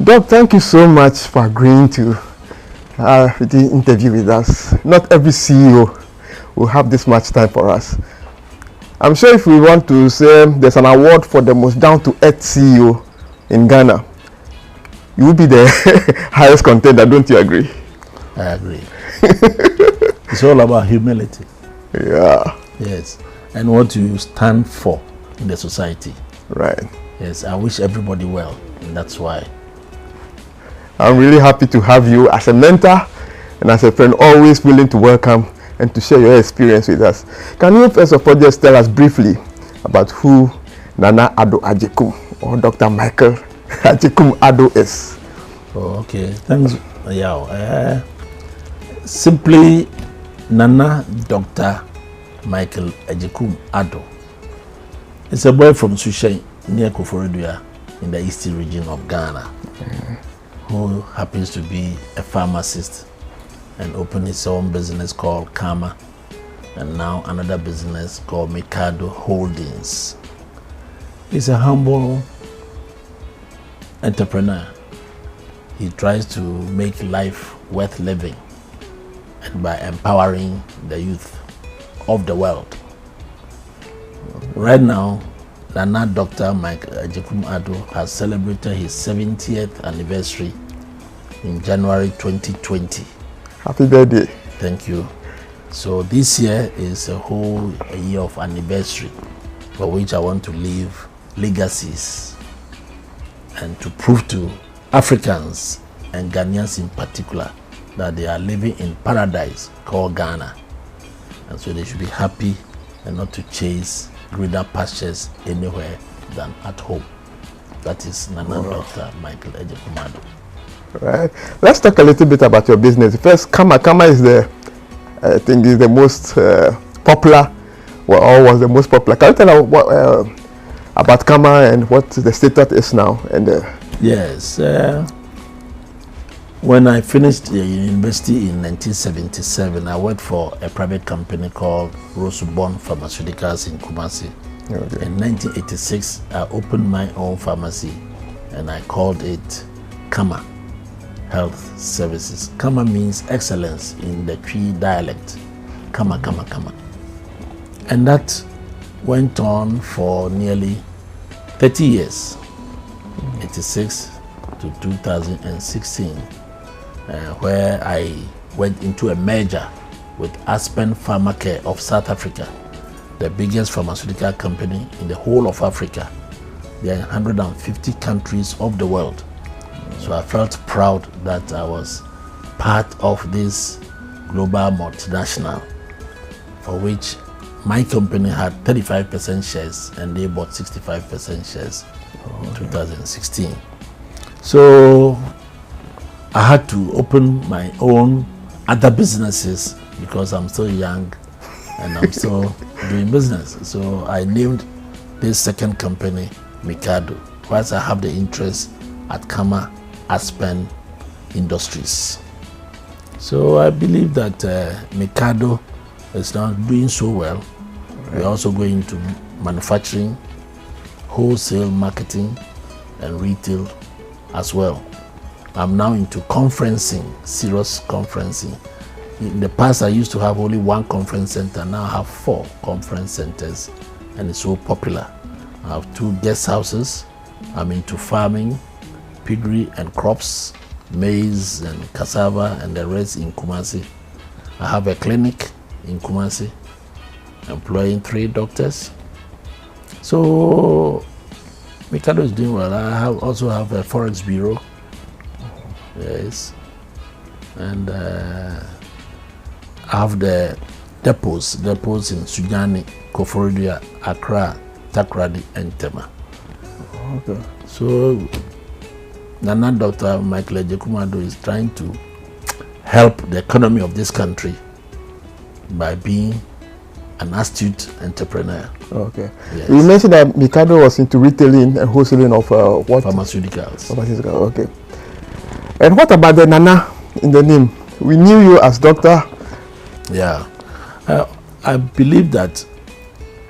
Doc, thank you so much for agreeing to the interview with us. Not every CEO will have this much time for us. I'm sure if we want to say there's an award for the most down-to-earth CEO in Ghana, you will be the highest contender, don't you agree? I agree. It's all about humility. Yeah. Yes. And what you stand for in the society. Right. Yes, I wish everybody well, and that's why. I'm really happy to have you as a mentor and as a friend, always willing to welcome and to share your experience with us. Can you first of all just tell us briefly about who Nana Addo Agyekum or Dr. Michael Agyekum Addo is? Oh, okay. Thanks. Yeah. Simply, Nana Dr. Michael Agyekum Addo. It's a boy from Sushen near Koforidua in the eastern region of Ghana, who happens to be a pharmacist and opened his own business called Kama, and now another business called Mikado Holdings. He's a humble entrepreneur. He tries to make life worth living and by empowering the youth of the world. Right now, Nana Dr. Michael Agyekum Addo has celebrated his 70th anniversary in January 2020. Happy birthday. Thank you. So this year is a whole year of anniversary for which I want to leave legacies and to prove to Africans and Ghanaians in particular that they are living in paradise called Ghana. And so they should be happy and not to chase greener pastures anywhere than at home. That is Nana Dr. Michael Agyekum Addo. Right. Let's talk a little bit about your business. First, Kama. Kama is I think is the most popular, or was the most popular. Can you tell us what, about Kama and what the status is now? And yes, when I finished the university in 1977, I worked for a private company called Roseborn Pharmaceuticals in Kumasi. Okay. In 1986, I opened my own pharmacy, and I called it Kama Health Services. Kama means excellence in the Twi dialect. Kama, Kama, Kama. And that went on for nearly 30 years, 86 to 2016, where I went into a merger with Aspen Pharmacare of South Africa, the biggest pharmaceutical company in the whole of Africa. They are in 150 countries of the world. So I felt proud that I was part of this global multinational, for which my company had 35% shares and they bought 65% shares in 2016. So I had to open my own other businesses because I'm still young and I'm still doing business. So I named this second company Mikado, whilst I have the interest at Kama Aspen Industries. So I believe that Mikado is now doing so well. Right. We're also going to manufacturing, wholesale marketing, and retail as well. I'm now into conferencing, serious conferencing. In the past, I used to have only one conference center. Now I have 4 conference centers, and it's so popular. I have 2 guest houses. I'm into farming, piggery and crops, maize and cassava and the rest in Kumasi. I have a clinic in Kumasi, employing 3 doctors. So Mikado is doing well. I also have a forex bureau. Yes. And I have the depots in Sunyani, Koforidua, Accra, Takoradi, and Tema. Okay. So Nana Dr. Michael Agyekum Addo is trying to help the economy of this country by being an astute entrepreneur. Okay. Yes. You mentioned that Mikado was into retailing and wholesaling of what? Pharmaceuticals. Pharmaceuticals, okay. And what about the Nana in the name? We knew you as doctor. Yeah. I believe that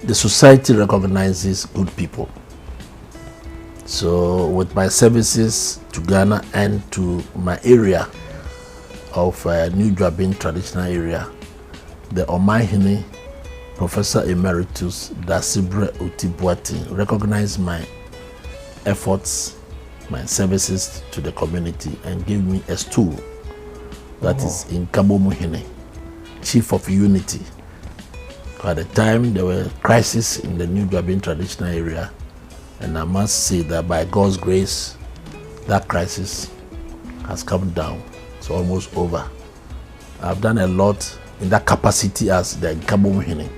the society recognizes good people. So with my services to Ghana and to my area of New Dwabin traditional area, the Omahini Professor Emeritus Dasibre Utibwati recognized my efforts, my services to the community, and gave me a stool that is in Kabomuhine, Chief of Unity. At the time, there were crises in the New Dwabin traditional area, and I must say that by God's grace, that crisis has come down. It's almost over. I've done a lot in that capacity as the Kabomuhine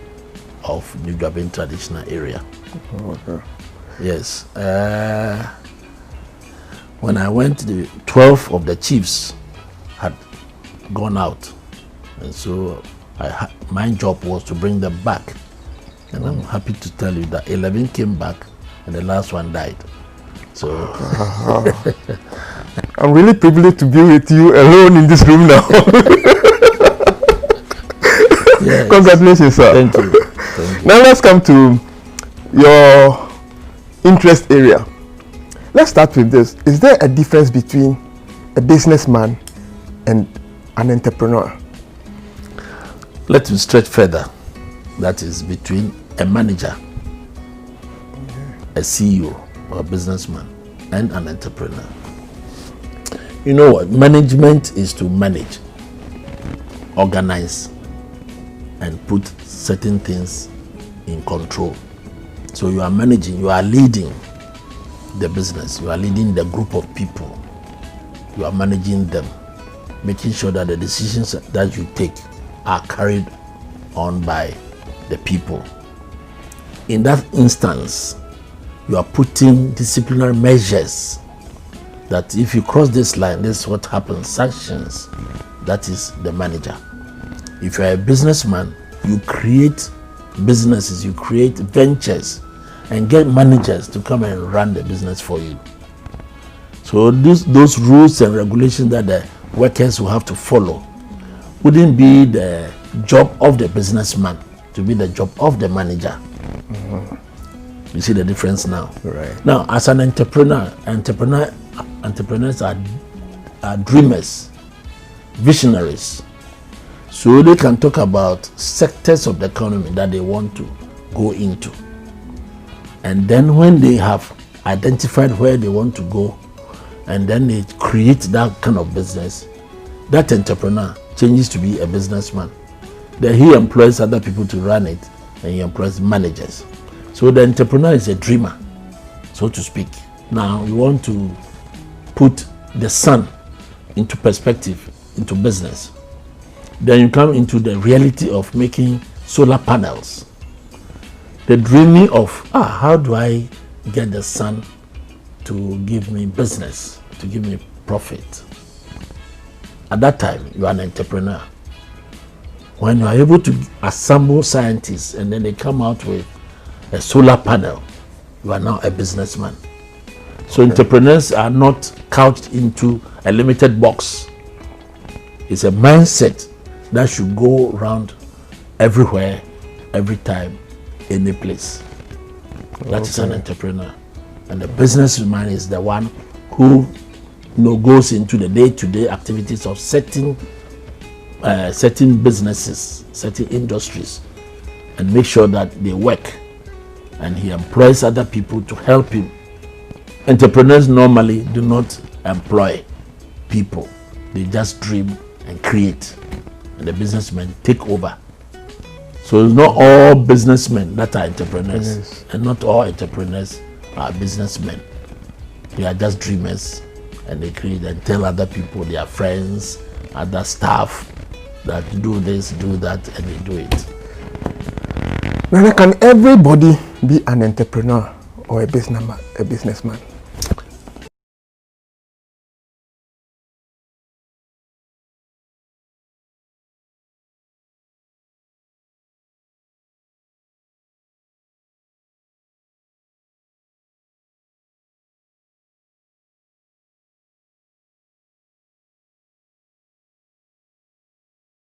of New Dwabin traditional area. Okay. Yes. When I went, the 12 of the chiefs had gone out, and so my job was to bring them back. And I'm happy to tell you that 11 came back and the last one died. So I'm really privileged to be with you alone in this room now. yes. Congratulations, sir. Thank you. Thank you. Now let's come to your interest area. Let's start with this. Is there a difference between a businessman and an entrepreneur? Let me stretch further. That is between a manager, a CEO or a businessman, and an entrepreneur. You know what? Management is to manage, organize, and put certain things in control. So you are managing, you are leading the business, you are leading the group of people, you are managing them, making sure that the decisions that you take are carried on by the people. In that instance, you are putting disciplinary measures that if you cross this line, this is what happens, sanctions. That is the manager. If you are a businessman, you create businesses, you create ventures, and get managers to come and run the business for you. So those rules and regulations that the workers will have to follow wouldn't be the job of the businessman, to be the job of the manager. You see the difference now? Right. Now, as an entrepreneurs are dreamers, visionaries. So they can talk about sectors of the economy that they want to go into. And then when they have identified where they want to go, and then they create that kind of business, that entrepreneur changes to be a businessman. Then he employs other people to run it, and he employs managers. So the entrepreneur is a dreamer, so to speak. Now you want to put the sun into perspective, into business. Then you come into the reality of making solar panels. The dreaming of, how do I get the sun to give me business, to give me profit? At that time, you are an entrepreneur. When you are able to assemble scientists and then they come out with a solar panel, you are now a businessman. So entrepreneurs are not couched into a limited box. It's a mindset that should go around everywhere, every time, any place. That is an entrepreneur. And the businessman is the one who goes into the day-to-day activities of certain businesses, certain industries, and make sure that they work. And he employs other people to help him. Entrepreneurs normally do not employ people. They just dream and create. And the businessmen take over. So it's not all businessmen that are entrepreneurs. Yes. And not all entrepreneurs are businessmen. They are just dreamers. And they create and tell other people, their friends, other staff, that do this, do that, and they do it. Now, can everybody be an entrepreneur or a businessman?